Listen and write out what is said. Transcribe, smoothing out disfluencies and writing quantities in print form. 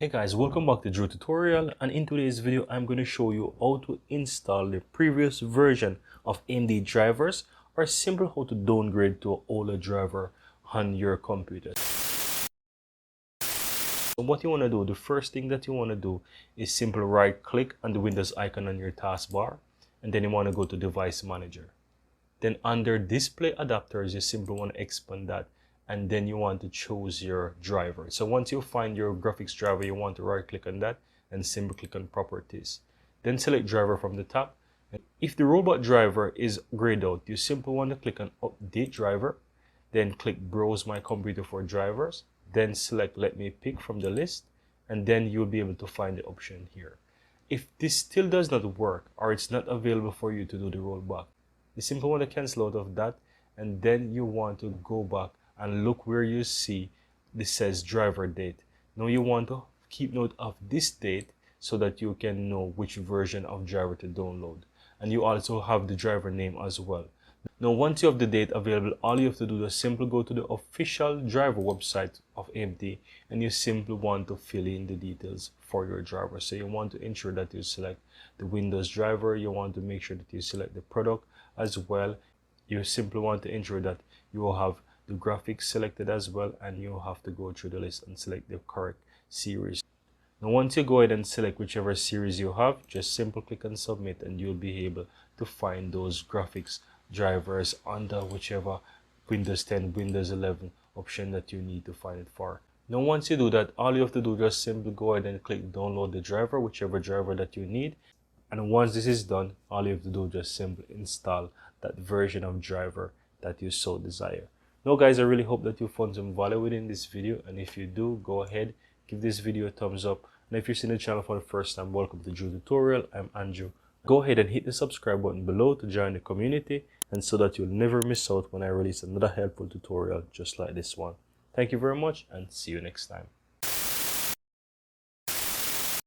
Hey guys, welcome back to Drew Tutorial, and in today's video I'm going to show you how to install the previous version of AMD drivers, or simply how to downgrade to an older driver on your computer. So what you want to do, the first thing that you want to do is simply right click on the Windows icon on your taskbar, and then you want to go to Device Manager. Then under Display Adapters, you simply want to expand that, and then you want to choose your driver. So once you find your graphics driver, you want to right click on that and simply click on Properties. Then select driver from the top. And if the robot driver is grayed out, you simply want to click on Update Driver, then click Browse My Computer for drivers, then select Let Me Pick from the list, and then you'll be able to find the option here. If this still does not work, or it's not available for you to do the rollback, you simply want to cancel out of that, and then you want to go back and look where you see this says driver date. Now you want to keep note of this date so that you can know which version of driver to download, and you also have the driver name as well. Now once you have the date available, all you have to do is simply go to the official driver website of AMD, and you simply want to fill in the details for your driver. So you want to ensure that you select the Windows driver, you want to make sure that you select the product as well. You simply want to ensure that you will have the graphics selected as well, and you have to go through the list and select the correct series. Now once you go ahead and select whichever series you have, just simply click on submit, and you'll be able to find those graphics drivers under whichever Windows 10, Windows 11 option that you need to find it for. Now once you do that, all you have to do is just simply go ahead and click download the driver, whichever driver that you need. And once this is done, all you have to do is just simply install that version of driver that you so desire. Now guys, I really hope that you found some value within this video, and if you do, go ahead, give this video a thumbs up. And if you're seeing the channel for the first time, welcome to Drew Tutorial. I'm Andrew. Go ahead and hit the subscribe button below to join the community, and so that you'll never miss out when I release another helpful tutorial just like this one. Thank you very much, and see you next time.